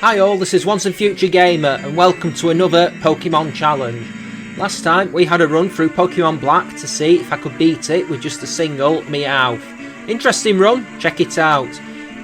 Hi all, this is Once and Future Gamer and welcome to another Pokemon challenge. Last time we had a run through Pokemon Black to see if I could beat it with just a single Meowth. Interesting run, check it out.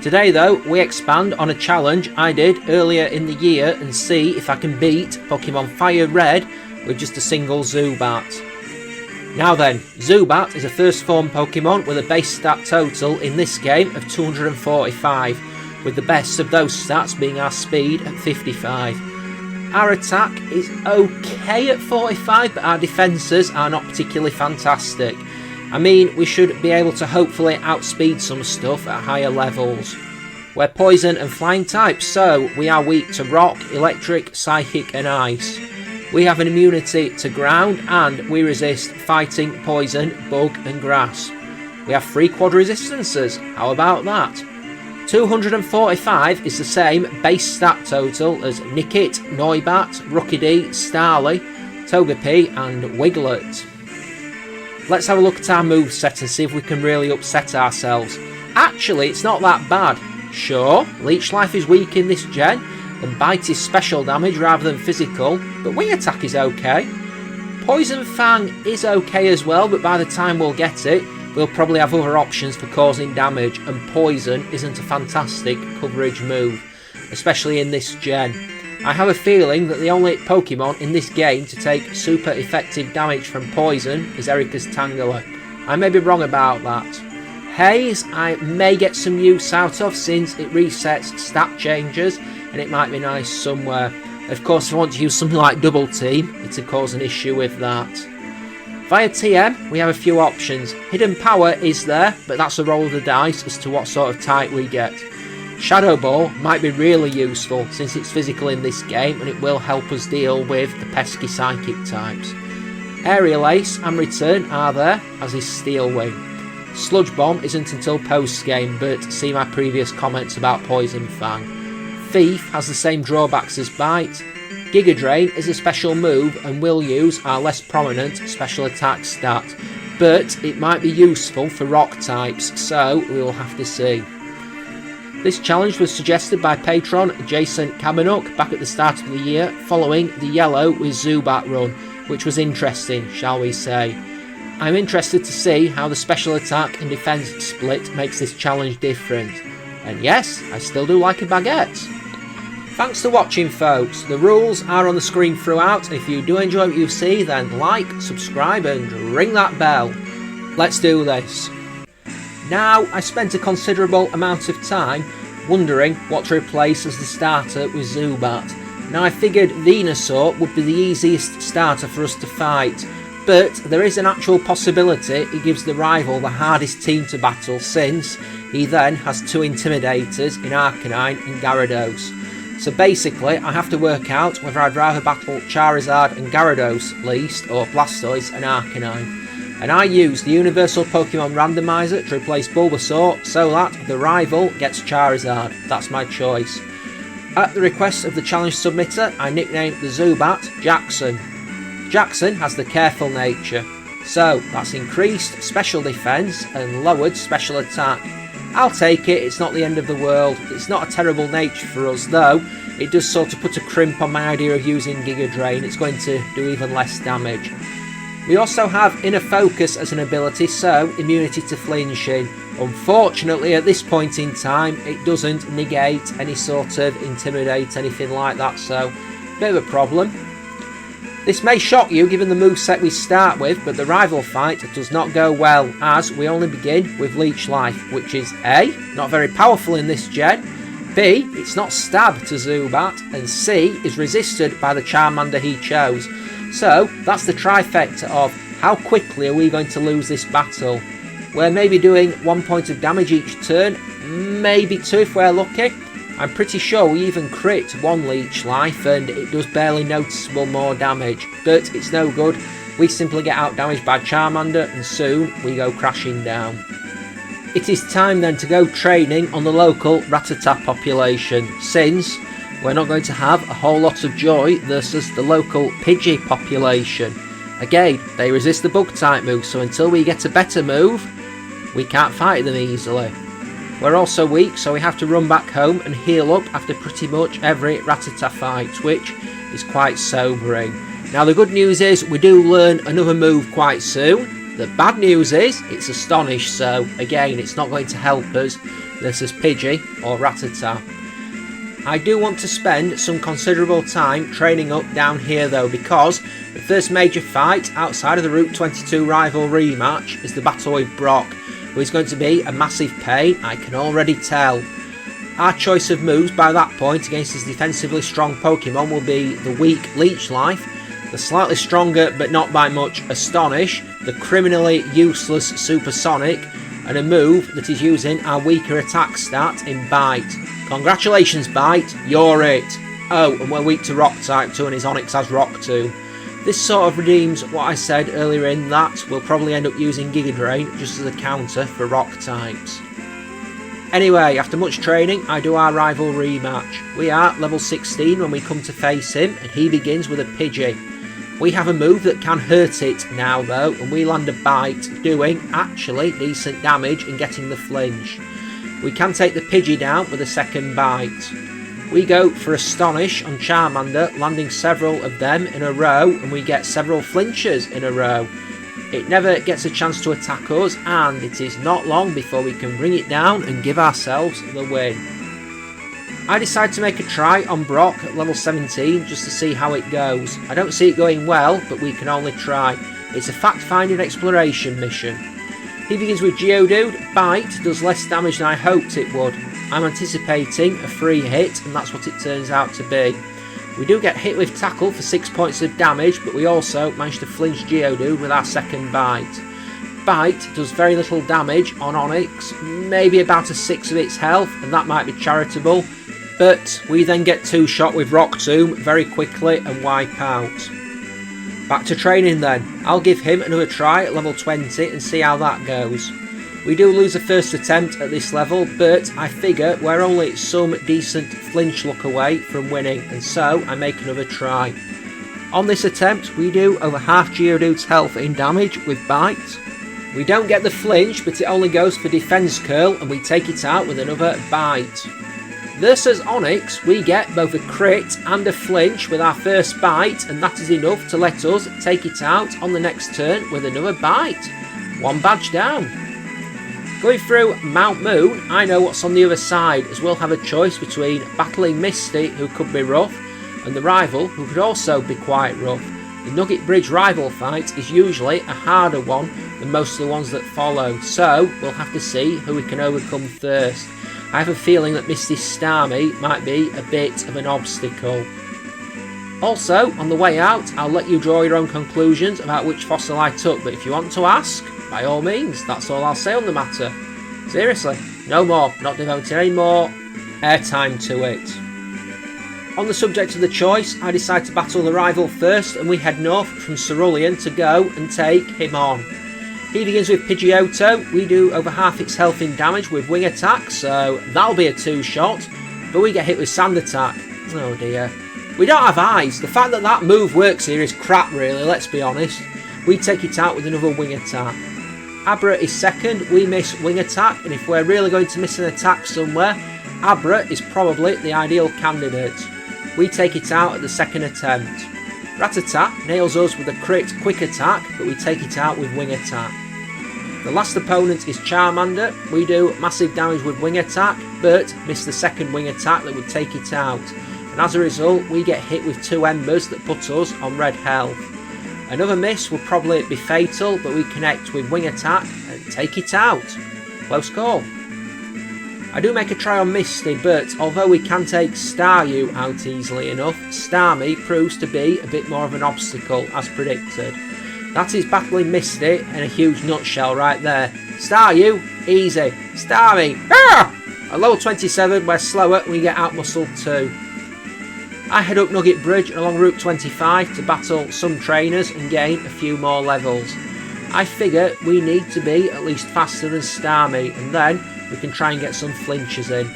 Today though, we expand on a challenge I did earlier in the year and see if I can beat Pokemon Fire Red with just a single Zubat. Now then, Zubat is a first form Pokemon with a base stat total in this game of 245. With the best of those stats being our speed at 55. Our attack is okay at 45, but our defences are not particularly fantastic. I mean, we should be able to hopefully outspeed some stuff at higher levels. We're poison and flying types, so we are weak to rock, electric, psychic and ice. We have an immunity to ground and we resist fighting, poison, bug and grass. We have 3 quad resistances, how about that? 245 is the same base stat total as Nickit, Noibat, Rookidee, Starly, Togepi and Wiglet. Let's have a look at our moveset and see if we can really upset ourselves. Actually, it's not that bad. Sure, Leech Life is weak in this gen, and Bite is special damage rather than physical, but Wing Attack is okay. Poison Fang is okay as well, but by the time we'll get it, we'll probably have other options for causing damage, and Poison isn't a fantastic coverage move, especially in this gen. I have a feeling that the only Pokemon in this game to take super effective damage from Poison is Erika's Tangela. I may be wrong about that. Haze I may get some use out of since it resets stat changes, and it might be nice somewhere. Of course, if I want to use something like Double Team, it'll cause an issue with that. Via TM, we have a few options. Hidden Power is there, but that's a roll of the dice as to what sort of type we get. Shadow Ball might be really useful since it's physical in this game and it will help us deal with the pesky psychic types. Aerial Ace and Return are there, as is Steel Wing. Sludge Bomb isn't until post-game, but see my previous comments about Poison Fang. Thief has the same drawbacks as Bite. Giga Drain is a special move and will use our less prominent special attack stat, but it might be useful for rock types, so we will have to see. This challenge was suggested by patron Jason Kabanuk back at the start of the year following the Yellow with Zubat run, which was interesting, shall we say. I'm interested to see how the special attack and defence split makes this challenge different. And yes, I still do like a baguette. Thanks for watching folks, the rules are on the screen throughout. If you do enjoy what you see then like, subscribe and ring that bell. Let's do this. Now I spent a considerable amount of time wondering what to replace as the starter with Zubat. Now I figured Venusaur would be the easiest starter for us to fight, but there is an actual possibility it gives the rival the hardest team to battle since he then has 2 Intimidators in Arcanine and Gyarados. So basically, I have to work out whether I'd rather battle Charizard and Gyarados least, or Blastoise and Arcanine. And I use the Universal Pokemon Randomizer to replace Bulbasaur so that the rival gets Charizard. That's my choice. At the request of the challenge submitter, I nicknamed the Zubat Jackson. Jackson has the Careful nature, so that's increased special defense and lowered special attack. I'll take it, it's not the end of the world. It's not a terrible nature for us though. It does sort of put a crimp on my idea of using Giga Drain. It's going to do even less damage. We also have Inner Focus as an ability, so immunity to flinching. Unfortunately at this point in time it doesn't negate any sort of intimidate, anything like that, so bit of a problem. This may shock you given the moveset we start with, but the rival fight does not go well as we only begin with Leech Life, which is A, not very powerful in this gen, B, it's not stab to Zubat, and C, is resisted by the Charmander he chose. So that's the trifecta of how quickly are we going to lose this battle. We're maybe doing 1 point of damage each turn, maybe 2 if we're lucky. I'm pretty sure we even crit 1 Leech Life and it does barely noticeable more damage, but it's no good. We simply get out damaged by Charmander and soon we go crashing down. It is time then to go training on the local Rattata population, since we're not going to have a whole lot of joy versus the local Pidgey population. Again, they resist the bug type move, so until we get a better move, we can't fight them easily. We're also weak, so we have to run back home and heal up after pretty much every Rattata fight, which is quite sobering. Now the good news is we do learn another move quite soon. The bad news is it's Astonish, so again it's not going to help us versus Pidgey or Rattata. I do want to spend some considerable time training up down here though, because the first major fight outside of the Route 22 rival rematch is the battle with Brock, who is going to be a massive pain, I can already tell. Our choice of moves by that point against his defensively strong Pokemon will be the weak Leech Life, the slightly stronger but not by much Astonish, the criminally useless Supersonic, and a move that is using our weaker attack stat in Bite. Congratulations Bite, you're it! Oh, and we're weak to Rock type too, and his Onix has Rock too. This sort of redeems what I said earlier in that we'll probably end up using Giga Drain just as a counter for Rock types. Anyway, after much training, I do our rival rematch. We are level 16 when we come to face him, and he begins with a Pidgey. We have a move that can hurt it now though, and we land a Bite, doing actually decent damage and getting the flinch. We can take the Pidgey down with a second Bite. We go for Astonish on Charmander, landing several of them in a row, and we get several flinches in a row. It never gets a chance to attack us, and it is not long before we can bring it down and give ourselves the win. I decide to make a try on Brock at level 17 just to see how it goes. I don't see it going well, but we can only try. It's a fact-finding exploration mission. He begins with Geodude. Bite does less damage than I hoped it would. I'm anticipating a free hit, and that's what it turns out to be. We do get hit with Tackle for 6 points of damage, but we also manage to flinch Geodude with our second Bite. Bite does very little damage on Onix, maybe about a 6 of its health, and that might be charitable, but we then get two-shot with Rock Tomb very quickly and wipe out. Back to training then. I'll give him another try at level 20 and see how that goes. We do lose a first attempt at this level, but I figure we're only some decent flinch luck away from winning, and so I make another try. On this attempt, we do over half Geodude's health in damage with Bite. We don't get the flinch, but it only goes for Defense Curl, and we take it out with another Bite. Versus Onix, we get both a crit and a flinch with our first Bite, and that is enough to let us take it out on the next turn with another Bite. One badge down. Going through Mount Moon, I know what's on the other side, as we'll have a choice between battling Misty, who could be rough, and the rival, who could also be quite rough. The Nugget Bridge rival fight is usually a harder one than most of the ones that follow, so we'll have to see who we can overcome first. I have a feeling that Misty's Starmie might be a bit of an obstacle. Also, on the way out, I'll let you draw your own conclusions about which fossil I took, but if you want to ask, by all means, that's all I'll say on the matter. Seriously, no more, not devoting any more airtime to it. On the subject of the choice, I decide to battle the rival first, and we head north from Cerulean to go and take him on. He begins with Pidgeotto. We do over half its health in damage with Wing Attack, so that'll be a two-shot, but we get hit with Sand Attack. Oh dear. We don't have eyes. The fact that that move works here is crap really, let's be honest. We take it out with another Wing Attack. Abra is second, we miss Wing Attack, and if we're really going to miss an attack somewhere, Abra is probably the ideal candidate. We take it out at the second attempt. Rattata nails us with a crit Quick Attack, but we take it out with Wing Attack. The last opponent is Charmander. We do massive damage with Wing Attack, but miss the second Wing Attack that would take it out. And as a result, we get hit with 2 Embers that put us on red health. Another miss will probably be fatal, but we connect with Wing Attack and take it out. Close call. I do make a try on Misty, but although we can take Staryu out easily enough, Starmie proves to be a bit more of an obstacle, as predicted. That is battling Misty in a huge nutshell right there. Staryu, easy. Starmie, at level 27, we're slower and we get out-muscled too. I head up Nugget Bridge along Route 25 to battle some trainers and gain a few more levels. I figure we need to be at least faster than Starmie, and then we can try and get some flinches in.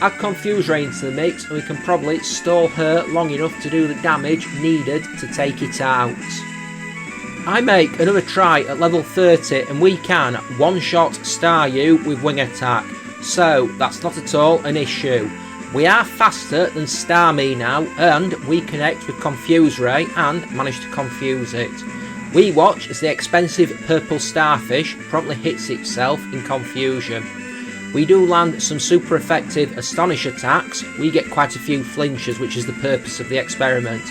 Add Confuse Ray into the mix and we can probably stall her long enough to do the damage needed to take it out. I make another try at level 30 and we can one-shot Staryu with Wing Attack. so that's not at all an issue. We are faster than Starmie now, and we connect with Confuse Ray and manage to confuse it. We watch as the expensive purple starfish promptly hits itself in confusion. We do land some super effective Astonish attacks. We get quite a few flinches, which is the purpose of the experiment.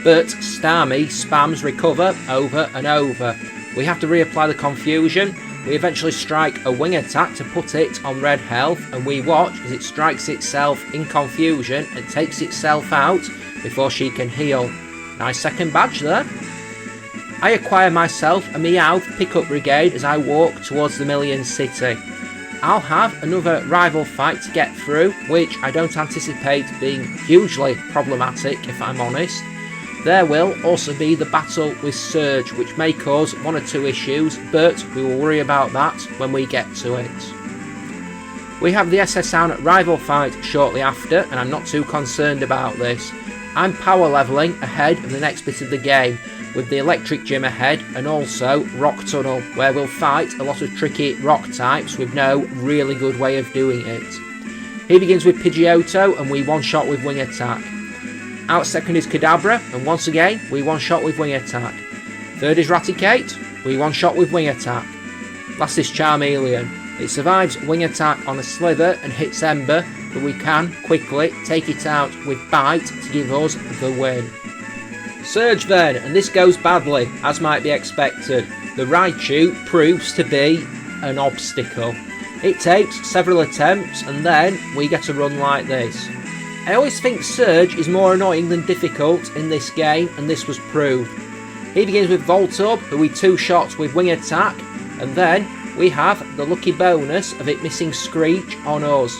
But Starmie spams recover over and over. We have to reapply the confusion. We eventually strike a wing attack to put it on red health, and we watch as it strikes itself in confusion and takes itself out before she can heal. Nice second badge there. I acquire myself a Meowth pickup brigade as I walk towards the Million City. I'll have another rival fight to get through, which I don't anticipate being hugely problematic if I'm honest. There will also be the battle with Surge, which may cause one or two issues, but we will worry about that when we get to it. We have the SS Sound rival fight shortly after, and I'm not too concerned about this. I'm power levelling ahead of the next bit of the game, with the Electric Gym ahead and also Rock Tunnel, where we'll fight a lot of tricky rock types with no really good way of doing it. He begins with Pidgeotto and we one-shot with Wing Attack. Out second is Kadabra, and once again we one-shot with Wing Attack. Third is Raticate, we one-shot with Wing Attack. Last is Charmeleon. It survives Wing Attack on a Slither and hits Ember, but we can quickly take it out with Bite to give us the win. Surge then, and this goes badly, as might be expected. The Raichu proves to be an obstacle. It takes several attempts and then we get a run like this. I always think Surge is more annoying than difficult in this game, and this was proved. He begins with Voltorb, who we two-shot with Wing Attack, and then we have the lucky bonus of it missing Screech on us.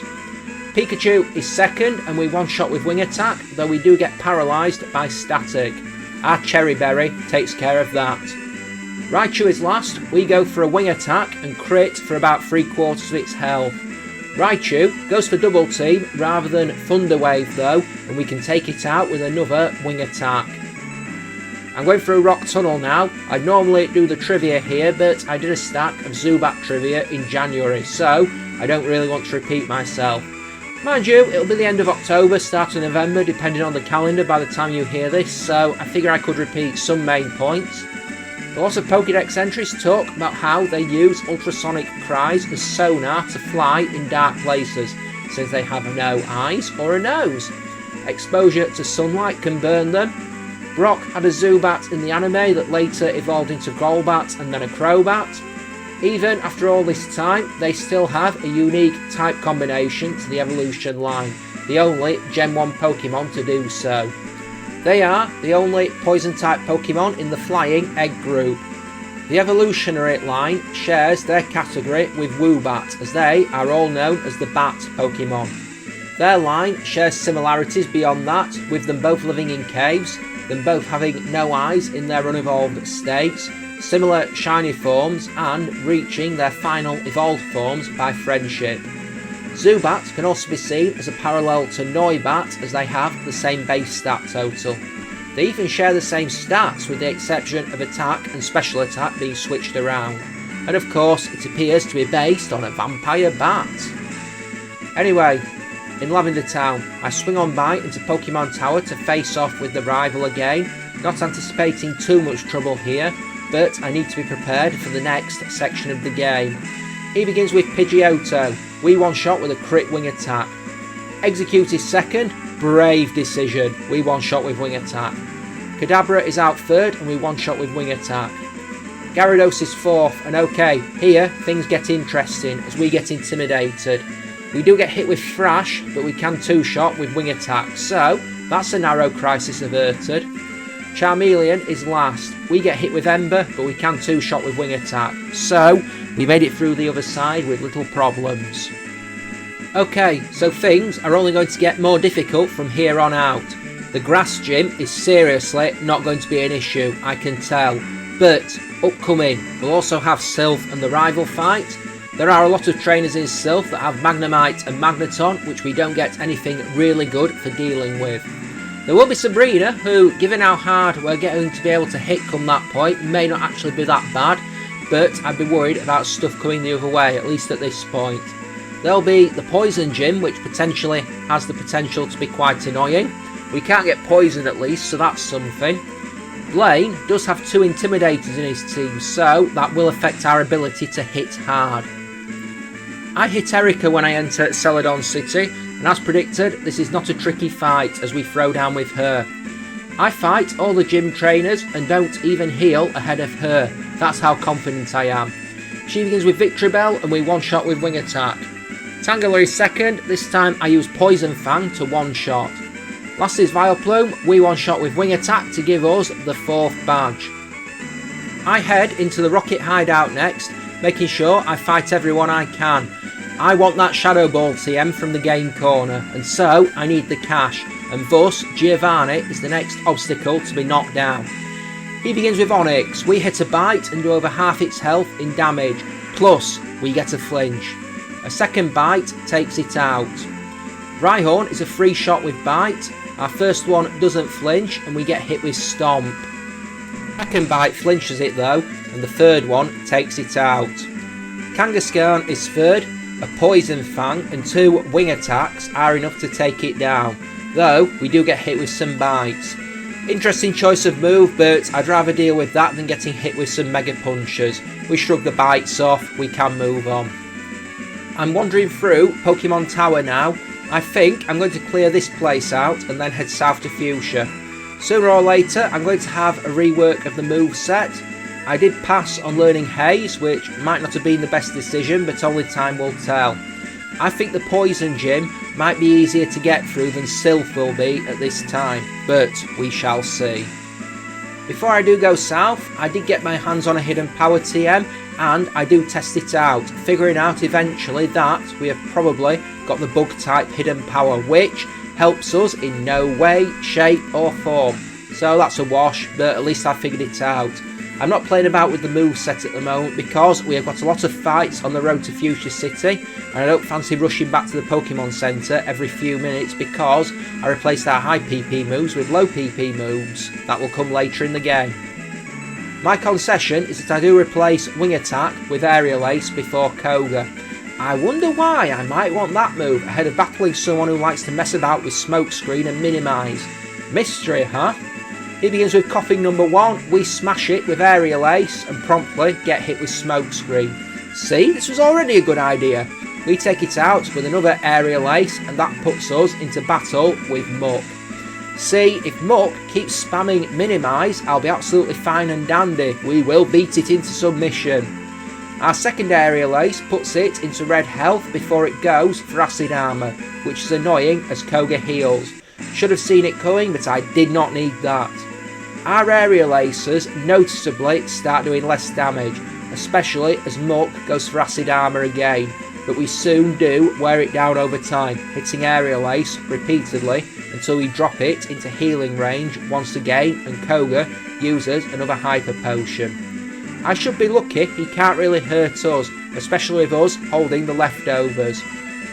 Pikachu is second and we one-shot with Wing Attack, though we do get paralysed by Static. Our Cherry Berry takes care of that. Raichu is last, we go for a Wing Attack and crit for about 3/4 of its health. Raichu goes for Double Team rather than Thunder Wave though, and we can take it out with another Wing Attack. I'm going through Rock Tunnel now. I'd normally do the trivia here, but I did a stack of Zubat trivia in January, so I don't really want to repeat myself. Mind you, it'll be the end of October, start of November, depending on the calendar by the time you hear this, so I figure I could repeat some main points. Lots of Pokédex entries talk about how they use ultrasonic cries as sonar to fly in dark places, since they have no eyes or a nose. Exposure to sunlight can burn them. Brock had a Zubat in the anime that later evolved into Golbat and then a Crobat. Even after all this time, they still have a unique type combination to the evolution line, the only Gen 1 Pokemon to do so. They are the only Poison-type Pokemon in the Flying Egg group. The evolutionary line shares their category with Woobat, as they are all known as the Bat Pokemon. Their line shares similarities beyond that, with them both living in caves, them both having no eyes in their unevolved states, similar shiny forms, and reaching their final evolved forms by friendship. Zubat can also be seen as a parallel to Noibat, as they have the same base stat total. They even share the same stats, with the exception of attack and special attack being switched around. And of course, it appears to be based on a vampire bat. Anyway, in Lavender Town, I swing on by into Pokemon Tower to face off with the rival again, not anticipating too much trouble here, but I need to be prepared for the next section of the game. He begins with Pidgeotto. We one-shot with a crit Wing Attack. Execute is second. Brave decision. We one-shot with Wing Attack. Kadabra is out third and we one-shot with Wing Attack. Gyarados is fourth, and okay, here things get interesting as we get intimidated. We do get hit with Thrash, but we can two-shot with Wing Attack, so that's a narrow crisis averted. Charmeleon is last. We get hit with Ember, but we can two-shot with Wing Attack, so we made it through the other side with little problems. Okay, so things are only going to get more difficult from here on out. The grass gym is seriously not going to be an issue, I can tell. But upcoming, we'll also have Sylph and the rival fight. There are a lot of trainers in Sylph that have Magnemite and Magneton, which we don't get anything really good for dealing with. There will be Sabrina, who, given how hard we're going to be able to hit come that point, may not actually be that bad, but I'd be worried about stuff coming the other way, at least at this point. There'll be the poison gym, which potentially has the potential to be quite annoying. We can't get poisoned at least, so that's something. Blaine does have 2 intimidators in his team, so that will affect our ability to hit hard. I hit Erica when I enter Celadon City, and as predicted, this is not a tricky fight as we throw down with her. I fight all the gym trainers and don't even heal ahead of her. That's how confident I am. She begins with Victory Bell and we one-shot with Wing Attack. Tangela is second, this time I use Poison Fang to one-shot. Last is Vileplume, we one-shot with Wing Attack to give us the 4th badge. I head into the Rocket Hideout next, making sure I fight everyone I can. I want that Shadow Ball TM from the game corner, and so I need the cash, and thus Giovanni is the next obstacle to be knocked down. He begins with Onyx, we hit a bite and do over half its health in damage, plus we get a flinch. A second bite takes it out. Rhyhorn is a free shot with bite, our first one doesn't flinch and we get hit with Stomp. Second bite flinches it though, and the third one takes it out. Kangaskhan is third, a Poison Fang and 2 Wing Attacks are enough to take it down, though we do get hit with some bites. Interesting choice of move, but I'd rather deal with that than getting hit with some Mega Punches. We shrug the bites off, we can move on. I'm wandering through Pokemon Tower now. I think I'm going to clear this place out and then head south to Fuchsia. Sooner or later I'm going to have a rework of the moveset. I did pass on learning Haze, which might not have been the best decision, but only time will tell. I think the Poison Gym might be easier to get through than Sylph will be at this time, but we shall see. Before I do go south, I did get my hands on a Hidden Power TM, and I do test it out, figuring out eventually that we have probably got the Bug type Hidden Power, which helps us in no way, shape or form. So that's a wash, but at least I figured it out. I'm not playing about with the moveset at the moment because we have got a lot of fights on the road to Fuchsia City, and I don't fancy rushing back to the Pokemon Centre every few minutes because I replaced our high PP moves with low PP moves. That will come later in the game. My concession is that I do replace Wing Attack with Aerial Ace before Koga. I wonder why I might want that move ahead of battling someone who likes to mess about with Smokescreen and Minimise. Mystery, huh? He begins with Coughing number 1, we smash it with Aerial Ace and promptly get hit with Smokescreen. See, this was already a good idea. We take it out with another Aerial Ace and that puts us into battle with Muck. See, if Muck keeps spamming Minimise, I'll be absolutely fine and dandy. We will beat it into submission. Our second Aerial Ace puts it into red health before it goes for Acid Armour, which is annoying as Koga heals. Should have seen it coming, but I did not need that. Our Aerial Aces noticeably start doing less damage, especially as Muck goes for Acid Armour again, but we soon do wear it down over time, hitting Aerial Ace repeatedly until we drop it into healing range once again and Koga uses another Hyper Potion. I should be lucky he can't really hurt us, especially with us holding the leftovers.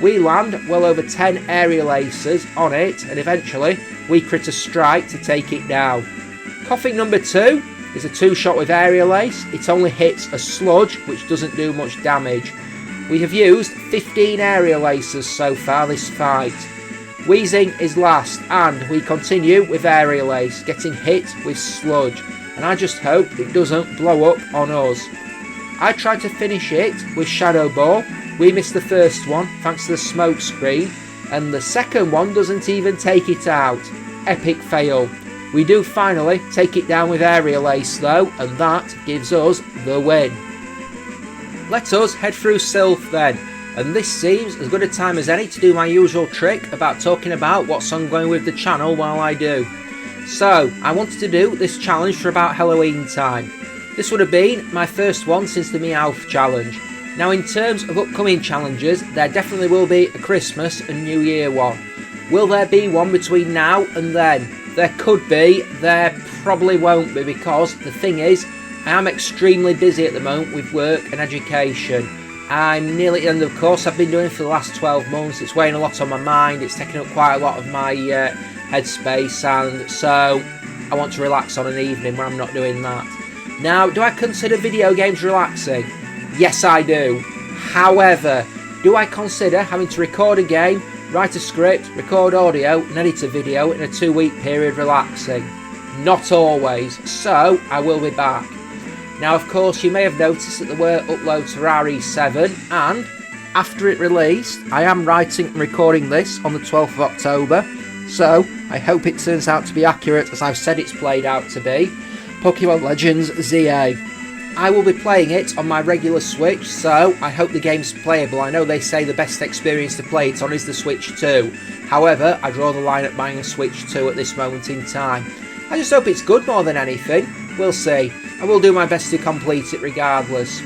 We land well over 10 Aerial Aces on it and eventually we crit a strike to take it down. Coughing number 2 is a 2-shot with Aerial Ace. It only hits a Sludge which doesn't do much damage. We have used 15 Aerial Aces so far this fight. Wheezing is last and we continue with Aerial Ace, getting hit with Sludge, and I just hope it doesn't blow up on us. I tried to finish it with Shadow Ball. We missed the first one thanks to the smoke screen, and the second one doesn't even take it out. Epic fail. We do finally take it down with Aerial Ace though, and that gives us the win. Let us head through Sylph then, and this seems as good a time as any to do my usual trick about talking about what's ongoing with the channel while I do. So, I wanted to do this challenge for about Halloween time. This would have been my first one since the Meowth challenge. Now in terms of upcoming challenges, there definitely will be a Christmas and New Year one. Will there be one between now and then? There could be, there probably won't be, because the thing is, I am extremely busy at the moment with work and education. I'm nearly at the end of the course I've been doing for the last 12 months. It's weighing a lot on my mind, it's taking up quite a lot of my headspace, and so I want to relax on an evening where I'm not doing that. Now, do I consider video games relaxing? Yes, I do. However, Do I consider having to record a game, write a script, record audio and edit a video in a 2-week period relaxing? Not always, so I will be back. Now of course you may have noticed that there were uploads for RE7, and after it released, I am writing and recording this on the 12th of October, so I hope it turns out to be accurate as I've said it's played out to be. Pokemon Legends ZA. I will be playing it on my regular Switch, so I hope the game's playable. I know they say the best experience to play it on is the Switch 2. However, I draw the line at buying a Switch 2 at this moment in time. I just hope it's good more than anything. We'll see. I will do my best to complete it regardless.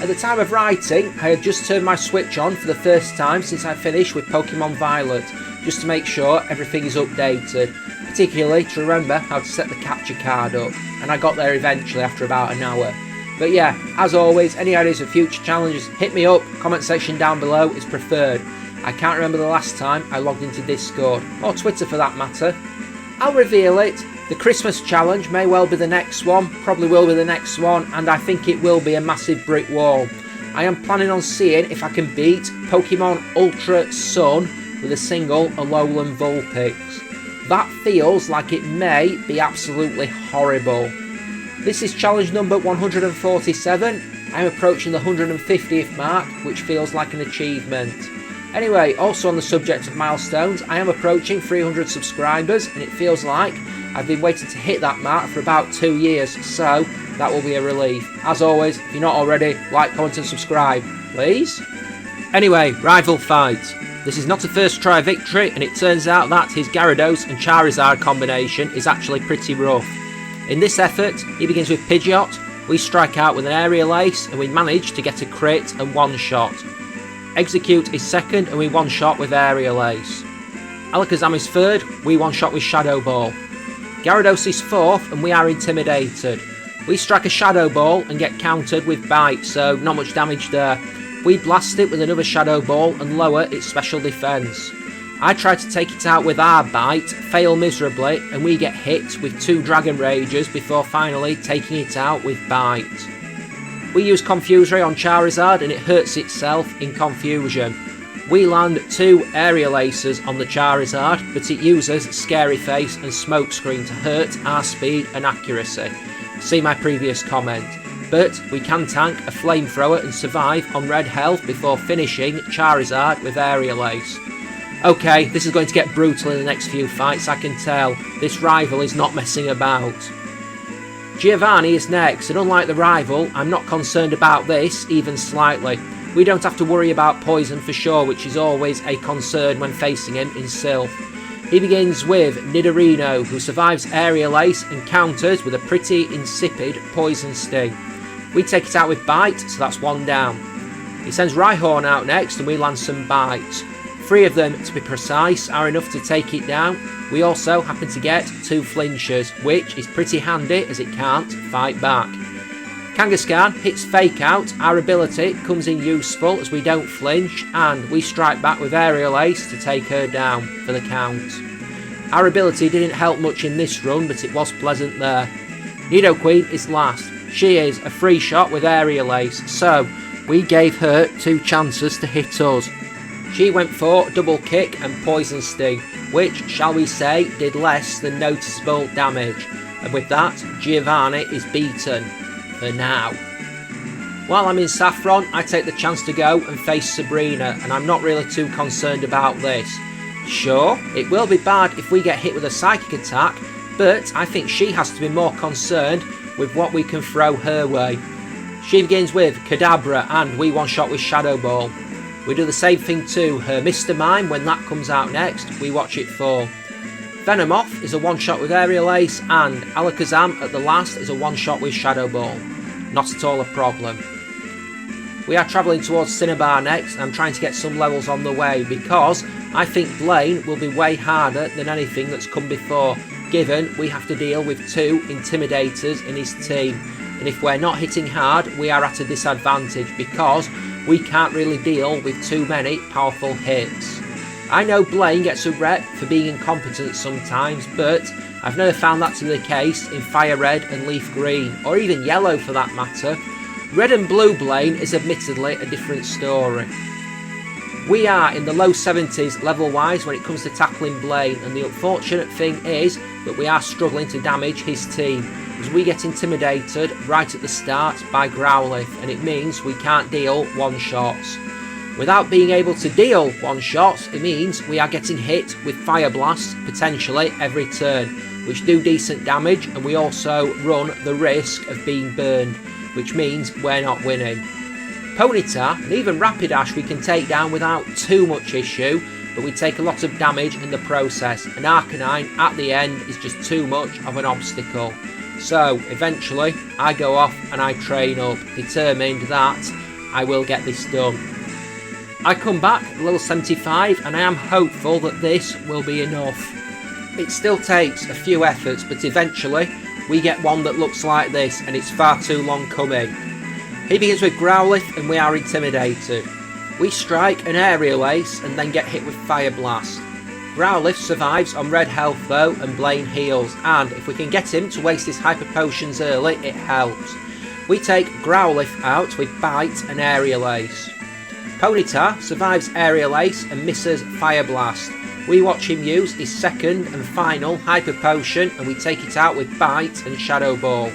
At the time of writing, I had just turned my Switch on for the first time since I finished with Pokemon Violet, just to make sure everything is updated, particularly to remember how to set the capture card up, and I got there eventually after about an hour. But yeah, as always, any ideas for future challenges, hit me up, comment section down below is preferred. I can't remember the last time I logged into Discord, or Twitter for that matter. I'll reveal it. The Christmas challenge may well be the next one, probably will be the next one, and I think it will be a massive brick wall. I am planning on seeing if I can beat Pokemon Ultra Sun with a single Alolan Vulpix. That feels like it may be absolutely horrible. This is challenge number 147. I'm approaching the 150th mark, which feels like an achievement. Anyway, also on the subject of milestones, I am approaching 300 subscribers, and it feels like I've been waiting to hit that mark for about 2 years, so that will be a relief. As always, if you're not already, like, comment and subscribe, please. Anyway, rival fight. This is not a first try victory, and it turns out that his Gyarados and Charizard combination is actually pretty rough. In this effort, he begins with Pidgeot, we strike out with an Aerial Ace, and we manage to get a crit and one-shot. Execute is second, and we one-shot with Aerial Ace. Alakazam is third, we one-shot with Shadow Ball. Gyarados is fourth, and we are intimidated. We strike a Shadow Ball and get countered with Bite, so not much damage there. We blast it with another Shadow Ball and lower its special defense. I try to take it out with our Bite, fail miserably, and we get hit with 2 Dragon Rages before finally taking it out with Bite. We use Confuse Ray on Charizard and it hurts itself in confusion. We land 2 Aerial Aces on the Charizard, but it uses Scary Face and Smokescreen to hurt our speed and accuracy. See my previous comment. But we can tank a Flamethrower and survive on red health before finishing Charizard with Aerial Ace. Okay, this is going to get brutal in the next few fights, I can tell. This rival is not messing about. Giovanni is next, and unlike the rival, I'm not concerned about this, even slightly. We don't have to worry about poison for sure, which is always a concern when facing him in Sylph. He begins with Nidorino, who survives Aerial Ace and counters with a pretty insipid Poison Sting. We take it out with Bite, so that's 1 down. He sends Rhyhorn out next, and we land some Bites. 3 of them, to be precise, are enough to take it down. We also happen to get 2 flinches, which is pretty handy as it can't fight back. Kangaskhan hits Fake Out, our ability comes in useful as we don't flinch, and we strike back with Aerial Ace to take her down for the count. Our ability didn't help much in this run, but it was pleasant there. Nidoqueen is last. She is a free shot with Aerial Ace, so we gave her 2 chances to hit us. She went for Double Kick and Poison Sting, which, shall we say, did less than noticeable damage, and with that, Giovanni is beaten. For now. While I'm in Saffron, I take the chance to go and face Sabrina, and I'm not really too concerned about this. Sure, it will be bad if we get hit with a Psychic attack, but I think she has to be more concerned with what we can throw her way. She begins with Kadabra, and we one-shot with Shadow Ball. We do the same thing to her Mr. Mime when that comes out next, we watch it fall. Venomoth is a one-shot with Aerial Ace, and Alakazam at the last is a one-shot with Shadow Ball. Not at all a problem. We are travelling towards Cinnabar next, and I'm trying to get some levels on the way because I think Blaine will be way harder than anything that's come before, given we have to deal with 2 Intimidators in his team, and if we're not hitting hard, we are at a disadvantage because we can't really deal with too many powerful hits. I know Blaine gets a rep for being incompetent sometimes, but I've never found that to be the case in Fire Red and Leaf Green, or even Yellow for that matter. Red and Blue Blaine is admittedly a different story. We are in the low 70s level-wise when it comes to tackling Blaine, and the unfortunate thing is that we are struggling to damage his team, as we get intimidated right at the start by Growlithe, and it means we can't deal one-shots. Without being able to deal one-shots, it means we are getting hit with Fire Blasts potentially every turn, which do decent damage, and we also run the risk of being burned, which means we're not winning. Ponyta and even Rapidash we can take down without too much issue, but we take a lot of damage in the process, and Arcanine at the end is just too much of an obstacle. So eventually I go off and I train up, determined that I will get this done. I come back level 75 and I am hopeful that this will be enough. It still takes a few efforts, but eventually we get one that looks like this, and it's far too long coming. He begins with Growlithe and we are intimidated. We strike an Aerial Ace and then get hit with Fire Blast. Growlithe survives on red health though, and Blaine heals, and if we can get him to waste his Hyper Potions early, it helps. We take Growlithe out with Bite and Aerial Ace. Ponyta survives Aerial Ace and misses Fire Blast. We watch him use his second and final Hyper Potion and we take it out with Bite and Shadow Ball.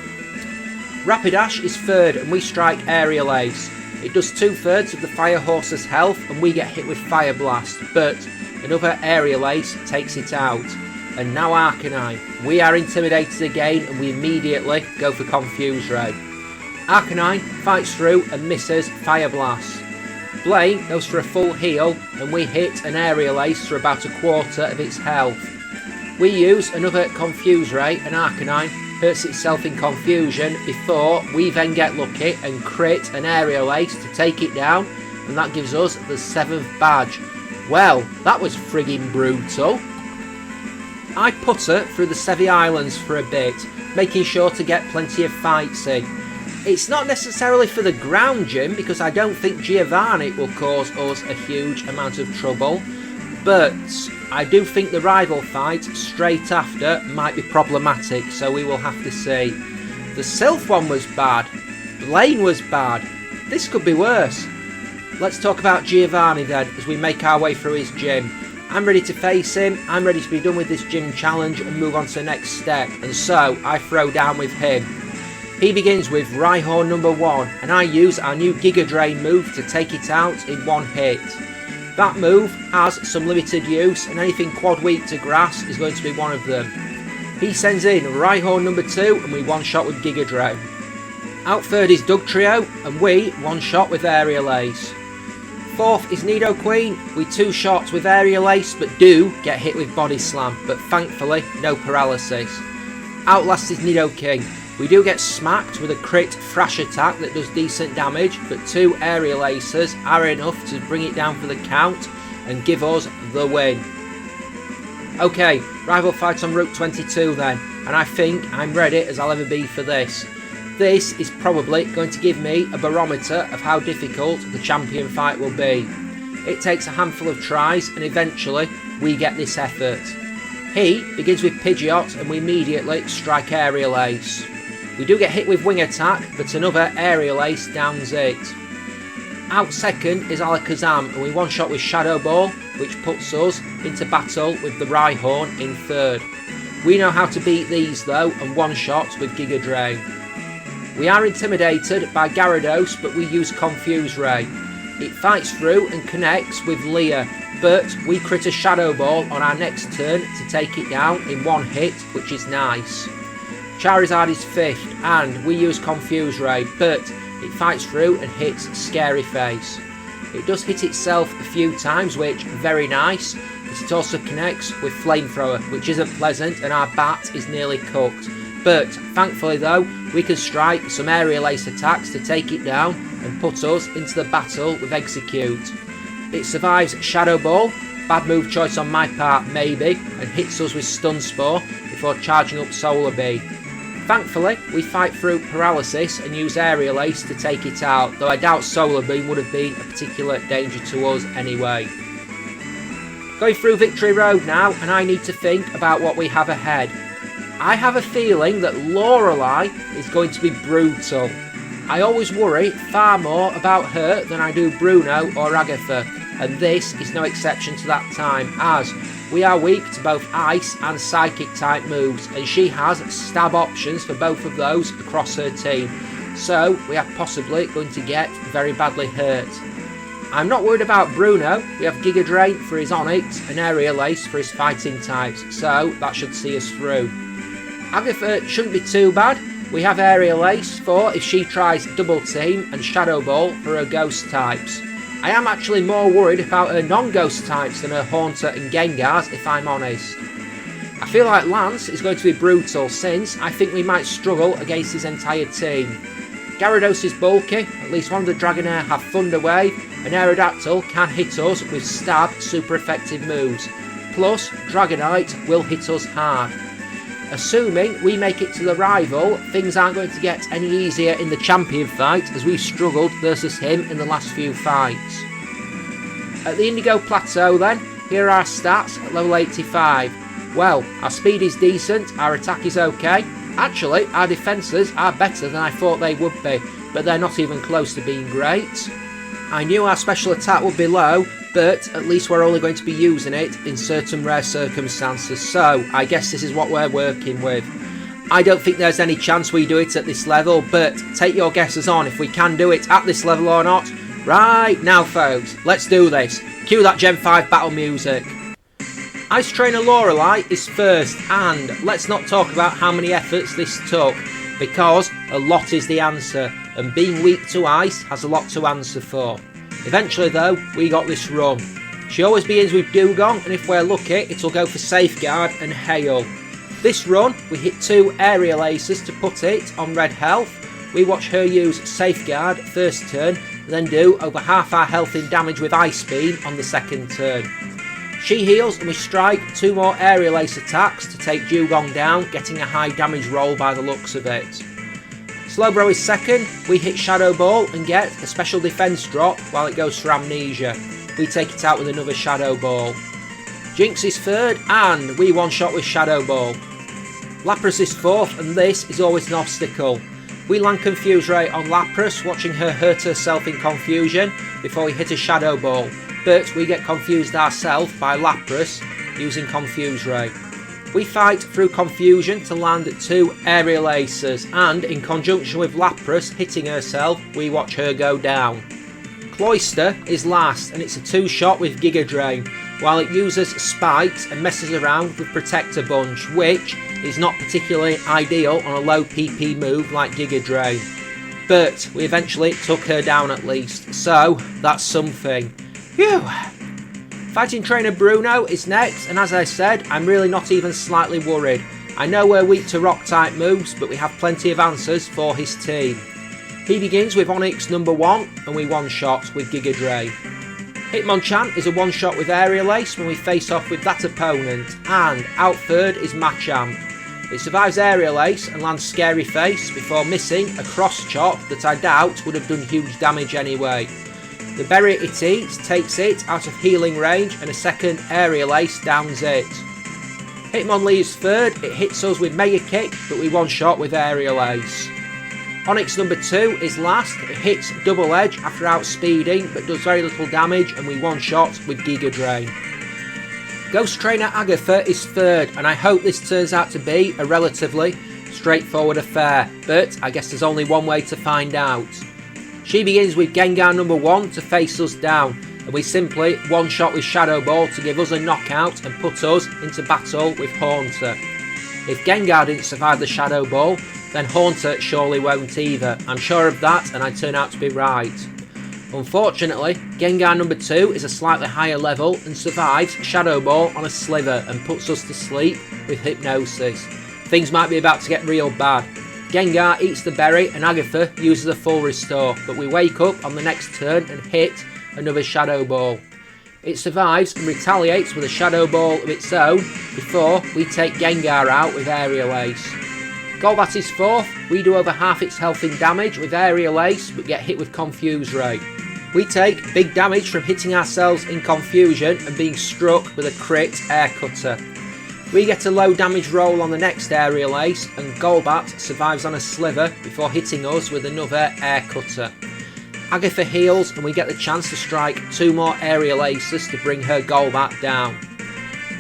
Rapidash is third and we strike Aerial Ace. It does 2/3 of the Fire Horse's health and we get hit with Fire Blast, but another Aerial Ace takes it out. And now Arcanine. We are intimidated again and we immediately go for Confuse Ray. Arcanine fights through and misses Fire Blast. Blaine goes for a full heal and we hit an Aerial Ace for about 1/4 of its health. We use another Confuse Ray and Arcanine hurts itself in confusion before we then get lucky and crit an Aerial Ace to take it down, and that gives us the 7th badge. Well, that was friggin' brutal. I putter through the Sevi Islands for a bit, making sure to get plenty of fights in. It's not necessarily for the ground gym because I don't think Giovanni will cause us a huge amount of trouble, but I do think the rival fight straight after might be problematic, so we will have to see. The Sylph one was bad, Blaine was bad, this could be worse. Let's talk about Giovanni then as we make our way through his gym. I'm ready to face him, I'm ready to be done with this gym challenge and move on to the next step, and so I throw down with him. He begins with Rhyhorn number 1 and I use our new Giga Drain move to take it out in one hit. That move has some limited use and anything quad weak to grass is going to be one of them. He sends in Rhyhorn number 2 and we one-shot with Giga Drain. Out third is Dugtrio and we one-shot with Aerial Ace. Fourth is Nidoqueen, we 2-shot with Aerial Ace but do get hit with Body Slam, but thankfully no paralysis. Out last is Nidoking. We do get smacked with a crit thrash attack that does decent damage, but 2 Aerial Aces are enough to bring it down for the count and give us the win. Okay, rival fight on Route 22 then, and I think I'm ready as I'll ever be for this. This is probably going to give me a barometer of how difficult the champion fight will be. It takes a handful of tries and eventually we get this effort. He begins with Pidgeot and we immediately strike Aerial Ace. We do get hit with Wing Attack, but another Aerial Ace downs it. Out second is Alakazam, and we one-shot with Shadow Ball, which puts us into battle with the Rhyhorn in third. We know how to beat these though, and one-shot with Giga Drain. We are intimidated by Gyarados, but we use Confuse Ray. It fights through and connects with Leah, but we crit a Shadow Ball on our next turn to take it down in one hit, which is nice. Charizard is 5th and we use Confuse Ray, but it fights through and hits Scary Face. It does hit itself a few times, which very nice, but it also connects with Flamethrower, which isn't pleasant, and our bat is nearly cooked. But thankfully though, we can strike some Aerial Ace attacks to take it down and put us into the battle with Execute. It survives Shadow Ball, bad move choice on my part maybe, and hits us with Stun Spore before charging up Solar Beam. Thankfully, we fight through Paralysis and use Aerial Ace to take it out, though I doubt Solar Beam would have been a particular danger to us anyway. Going through Victory Road now, and I need to think about what we have ahead. I have a feeling that Lorelei is going to be brutal. I always worry far more about her than I do Bruno or Agatha, and this is no exception to that time, as we are weak to both ice and psychic type moves, and she has stab options for both of those across her team, so we are possibly going to get very badly hurt. I'm not worried about Bruno. We have Giga Drain for his Onyx and Aerial Ace for his fighting types, so that should see us through. Agatha shouldn't be too bad. We have Aerial Ace for if she tries Double Team, and Shadow Ball for her ghost types. I am actually more worried about her non-ghost types than her Haunter and Gengars, if I'm honest. I feel like Lance is going to be brutal, since I think we might struggle against his entire team. Gyarados is bulky, at least one of the Dragonair have Thunder Wave, and Aerodactyl can hit us with stab super effective moves. Plus, Dragonite will hit us hard. Assuming we make it to the rival, things aren't going to get any easier in the champion fight, as we've struggled versus him in the last few fights. At the Indigo Plateau then, here are our stats at level 85. Well, our speed is decent, our attack is okay. Actually, our defences are better than I thought they would be, but they're not even close to being great. I knew our special attack would be low, but at least we're only going to be using it in certain rare circumstances, so I guess this is what we're working with. I don't think there's any chance we do it at this level, but take your guesses on if we can do it at this level or not. Right, now folks, let's do this. Cue that Gen 5 battle music. Ice Trainer Lorelei is first, and let's not talk about how many efforts this took, because a lot is the answer, and being weak to ice has a lot to answer for. Eventually though, we got this run. She always begins with Dugong, and if we're lucky, it'll go for Safeguard and Hail. This run, we hit 2 Aerial Aces to put it on red health. We watch her use Safeguard first turn, and then do over half our health in damage with Ice Beam on the second turn. She heals and we strike 2 more Aerial Ace attacks to take Dugong down, getting a high damage roll by the looks of it. Slowbro is second, we hit Shadow Ball and get a special defense drop while it goes for Amnesia. We take it out with another Shadow Ball. Jinx is third, and we one-shot with Shadow Ball. Lapras is fourth, and this is always an obstacle. We land Confuse Ray on Lapras, watching her hurt herself in confusion before we hit a Shadow Ball, but we get confused ourselves by Lapras using Confuse Ray. We fight through confusion to land 2 Aerial Aces, and in conjunction with Lapras hitting herself, we watch her go down. Cloyster is last, and it's a 2-shot with Giga Drain, while it uses spikes and messes around with Protector Bunch, which is not particularly ideal on a low PP move like Giga Drain. But we eventually took her down at least, so that's something. Phew! Fighting Trainer Bruno is next, and as I said, I'm really not even slightly worried. I know we're weak to rock type moves, but we have plenty of answers for his team. He begins with Onyx number 1, and we one-shot with Giga Drain. Hitmonchan is a one-shot with Aerial Ace when we face off with that opponent, and out third is Machamp. It survives Aerial Ace and lands Scary Face before missing a cross chop that I doubt would have done huge damage anyway. The berry it eats takes it out of healing range, and a second Aerial Ace downs it. Hitmon leaves third, it hits us with Mega Kick, but we one-shot with Aerial Ace. Onyx number 2 is last, it hits Double Edge after outspeeding, but does very little damage, and we one-shot with Giga Drain. Ghost Trainer Agatha is third, and I hope this turns out to be a relatively straightforward affair, but I guess there's only one way to find out. She begins with Gengar number 1 to face us down, and we simply one-shot with Shadow Ball to give us a knockout and put us into battle with Haunter. If Gengar didn't survive the Shadow Ball, then Haunter surely won't either. I'm sure of that, and I turn out to be right. Unfortunately, Gengar number 2 is a slightly higher level and survives Shadow Ball on a sliver and puts us to sleep with Hypnosis. Things might be about to get real bad. Gengar eats the berry and Agatha uses a full restore, but we wake up on the next turn and hit another Shadow Ball. It survives and retaliates with a Shadow Ball of its own before we take Gengar out with Aerial Ace. Golbat is fourth, we do over half its health in damage with Aerial Ace but get hit with Confuse Ray. We take big damage from hitting ourselves in confusion and being struck with a crit Air Cutter. We get a low damage roll on the next Aerial Ace, and Golbat survives on a sliver before hitting us with another Air Cutter. Agatha heals and we get the chance to strike 2 more aerial aces to bring her Golbat down.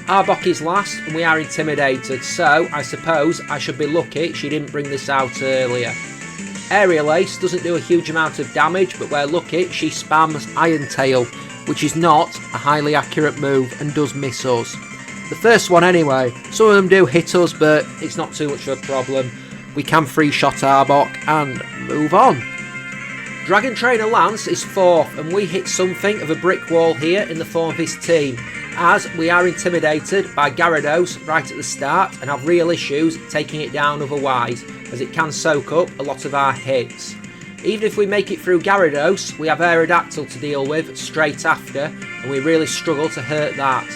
Arbok is last and we are intimidated, so I suppose I should be lucky she didn't bring this out earlier. Aerial Ace doesn't do a huge amount of damage, but we're lucky she spams Iron Tail, which is not a highly accurate move and does miss us. The first one anyway. Some of them do hit us, but it's not too much of a problem. We can free shot Arbok and move on. Dragon Trainer Lance is 4th and we hit something of a brick wall here in the form of his team, as we are intimidated by Gyarados right at the start and have real issues taking it down otherwise, as it can soak up a lot of our hits. Even if we make it through Gyarados, we have Aerodactyl to deal with straight after, and we really struggle to hurt that.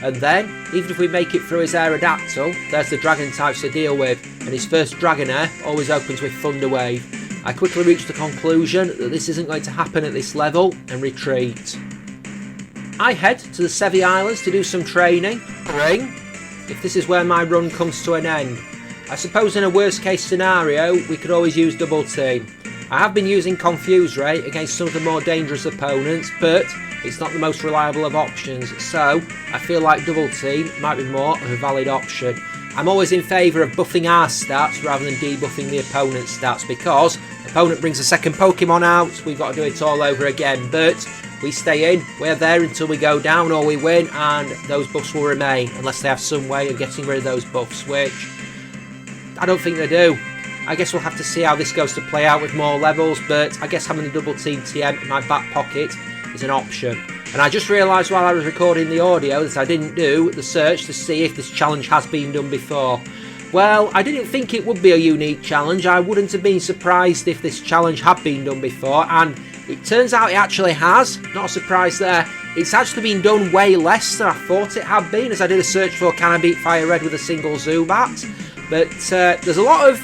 And then, even if we make it through his Aerodactyl, there's the Dragon types to deal with, and his first Dragonair always opens with Thunder Wave. I quickly reach the conclusion that this isn't going to happen at this level, and retreat. I head to the Sevi Islands to do some training, if this is where my run comes to an end. I suppose in a worst case scenario, we could always use Double Team. I have been using Confuse Ray against some of the more dangerous opponents, but it's not the most reliable of options, so I feel like Double Team might be more of a valid option. I'm always in favour of buffing our stats rather than debuffing the opponent's stats, because the opponent brings a second Pokemon out, we've got to do it all over again, but we stay in, we're there until we go down or we win, and those buffs will remain, unless they have some way of getting rid of those buffs, which I don't think they do. I guess we'll have to see how this goes to play out with more levels, but I guess having the Double Team TM in my back pocket is an option. And I just realised while I was recording the audio that I didn't do the search to see if this challenge has been done before. Well, I didn't think it would be a unique challenge. I wouldn't have been surprised if this challenge had been done before, and it turns out it actually has. Not a surprise there. It's actually been done way less than I thought it had been, as I did a search for can I beat Fire Red with a single Zubat. But there's a lot of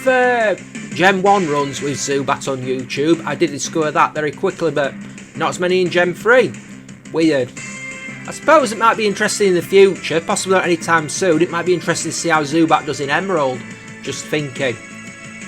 Gen 1 runs with Zubat on YouTube. I did discover that very quickly, but not as many in Gen 3. Weird. I suppose it might be interesting in the future, possibly not anytime soon. It might be interesting to see how Zubat does in Emerald. Just thinking.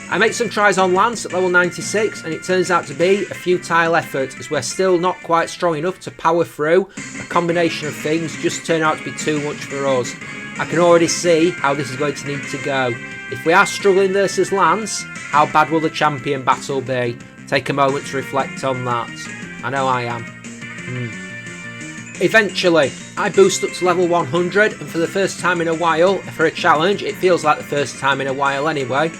I make some tries on Lance at level 96, and it turns out to be a futile effort, as we're still not quite strong enough to power through. A combination of things just turn out to be too much for us. I can already see how this is going to need to go. If we are struggling versus Lance, how bad will the champion battle be? Take a moment to reflect on that. I know I am. Eventually, I boost up to level 100, and for the first time in a while, for a challenge, it feels like the first time in a while anyway,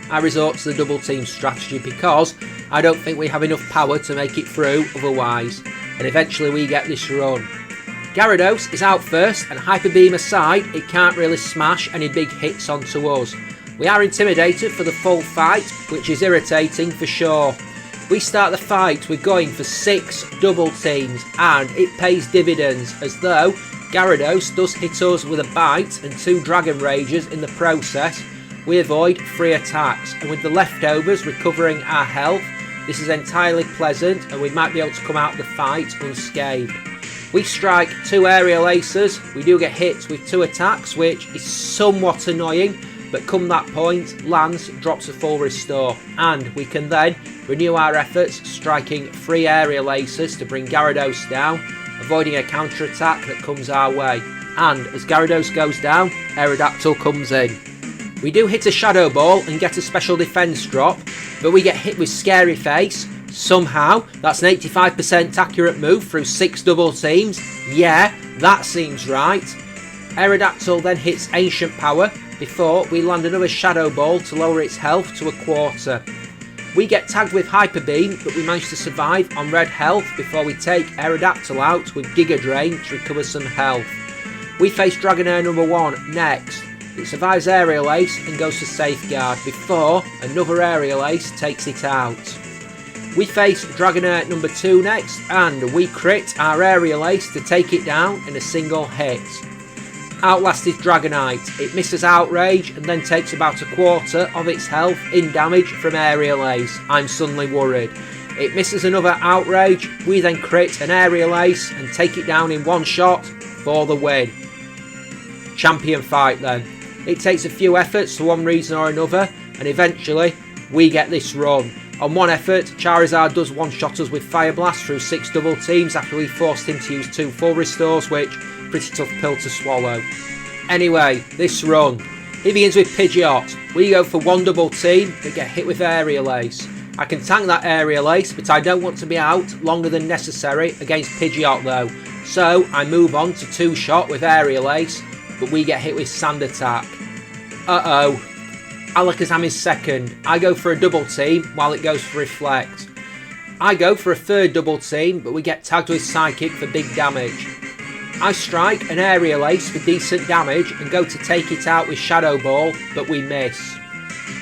I resort to the Double Team strategy because I don't think we have enough power to make it through otherwise, and eventually we get this run. Gyarados is out first, and Hyper Beam aside, it can't really smash any big hits onto us. We are intimidated for the full fight, which is irritating for sure. We start the fight with going for 6 Double Teams, and it pays dividends, as though Gyarados does hit us with a bite and 2 Dragon Rages in the process, we avoid 3 attacks, and with the leftovers recovering our health, this is entirely pleasant and we might be able to come out of the fight unscathed. We strike 2 aerial aces, we do get hit with 2 attacks, which is somewhat annoying, but come that point, Lance drops a full restore, and we can then renew our efforts, striking 3 aerial aces to bring Gyarados down, avoiding a counter attack that comes our way. And as Gyarados goes down, Aerodactyl comes in. We do hit a Shadow Ball and get a special defense drop, but we get hit with Scary Face. Somehow, that's an 85% accurate move through 6 Double Teams. Yeah, that seems right. Aerodactyl then hits Ancient Power before we land another Shadow Ball to lower its health to a quarter. We get tagged with Hyper Beam, but we manage to survive on red health before we take Aerodactyl out with Giga Drain to recover some health. We face Dragonair number 1 next. It survives Aerial Ace and goes to Safeguard before another Aerial Ace takes it out. We face Dragonair number 2 next, and we crit our Aerial Ace to take it down in a single hit. Outlast is Dragonite. It misses Outrage and then takes about a quarter of its health in damage from Aerial Ace. I'm suddenly worried. It misses another Outrage, we then crit an Aerial Ace and take it down in one shot for the win. Champion fight then. It takes a few efforts for one reason or another, and eventually we get this run. On one effort, Charizard does one-shot us with Fire Blast through 6 double teams after we forced him to use 2 full restores, which, pretty tough pill to swallow. Anyway, this run. He begins with Pidgeot. We go for 1 double team, but get hit with Aerial Ace. I can tank that Aerial Ace, but I don't want to be out longer than necessary against Pidgeot though. So I move on to 2-shot with Aerial Ace, but we get hit with Sand Attack. Uh-oh. Alakazam is second. I go for a double team while it goes for Reflect. I go for a third double team, but we get tagged with Psychic for big damage. I strike an Aerial Ace for decent damage and go to take it out with Shadow Ball, but we miss.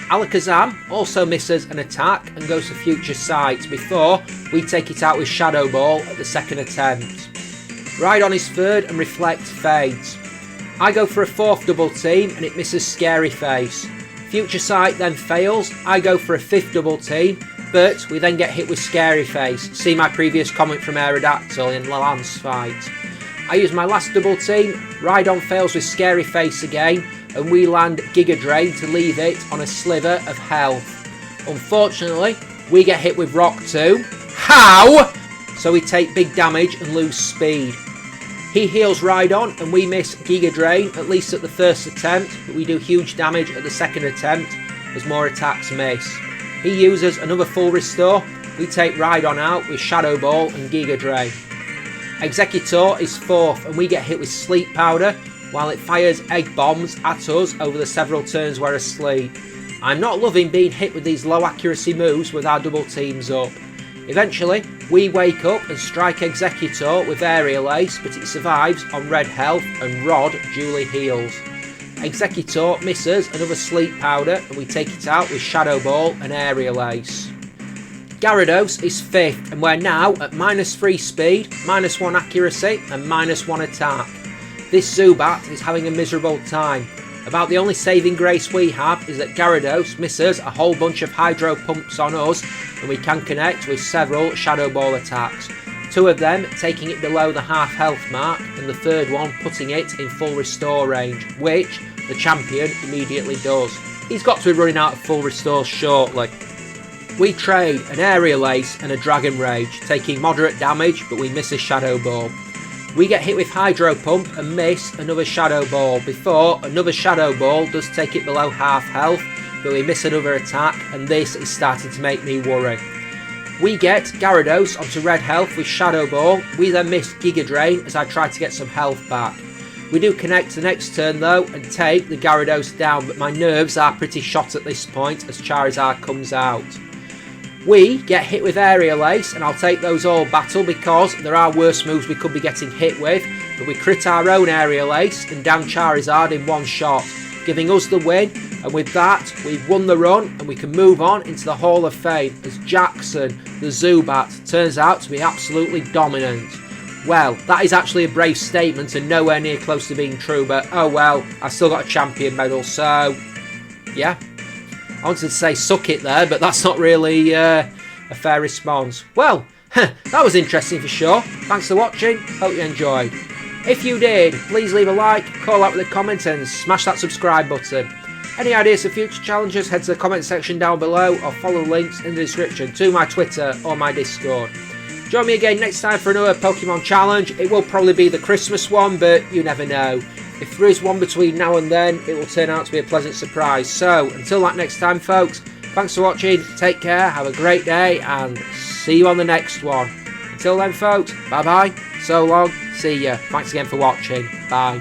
Alakazam also misses an attack and goes for Future Sight before we take it out with Shadow Ball at the second attempt. Rhydon is third and Reflect fades. I go for a 4th double team and it misses Scary Face. Future Sight then fails. I go for a 5th double team, but we then get hit with Scary Face. See my previous comment from Aerodactyl in the Lance fight. I use my last double team. Rhydon fails with Scary Face again, and we land Giga Drain to leave it on a sliver of health. Unfortunately, we get hit with Rock 2. How? So we take big damage and lose speed. He heals Rhydon and we miss Giga Drain, at least at the first attempt, but we do huge damage at the second attempt as more attacks miss. He uses another full restore. We take Rhydon out with Shadow Ball and Giga Drain. Executor is 4th and we get hit with Sleep Powder while it fires Egg Bombs at us over the several turns we're asleep. I'm not loving being hit with these low accuracy moves with our double teams up. Eventually, we wake up and strike Executor with Aerial Ace, but it survives on red health and Rod duly heals. Executor misses another Sleep Powder and we take it out with Shadow Ball and Aerial Ace. Gyarados is 5th and we're now at -3 speed, -1 accuracy and -1 attack. This Zubat is having a miserable time. About the only saving grace we have is that Gyarados misses a whole bunch of Hydro Pumps on us and we can connect with several Shadow Ball attacks. 2 of them taking it below the half health mark and the third one putting it in full restore range, which the champion immediately does. He's got to be running out of full restores shortly. We trade an Aerial Ace and a Dragon Rage, taking moderate damage but we miss a Shadow Ball. We get hit with Hydro Pump and miss another Shadow Ball before another Shadow Ball does take it below half health, but we miss another attack and this is starting to make me worry. We get Gyarados onto red health with Shadow Ball. We then miss Giga Drain as I try to get some health back. We do connect the next turn though and take the Gyarados down, but my nerves are pretty shot at this point as Charizard comes out. We get hit with Aerial Ace and I'll take those all battle because there are worse moves we could be getting hit with, but we crit our own Aerial Ace and down Charizard in 1 shot, giving us the win, and with that we've won the run and we can move on into the Hall of Fame as Jackson, the Zubat, turns out to be absolutely dominant. Well, that is actually a brave statement and nowhere near close to being true, but oh well, I still got a champion medal, so yeah. I wanted to say suck it there, but that's not really a fair response. Well, that was interesting for sure. Thanks for watching, hope you enjoyed. If you did, please leave a like, call out with a comment and smash that subscribe button. Any ideas for future challenges, head to the comment section down below or follow the links in the description to my Twitter or my Discord. Join me again next time for another Pokemon challenge. It will probably be the Christmas one, but you never know. If there is one between now and then, it will turn out to be a pleasant surprise. So, until that next time, folks, thanks for watching, take care, have a great day, and see you on the next one. Until then, folks, bye-bye, so long, see ya. Thanks again for watching, bye.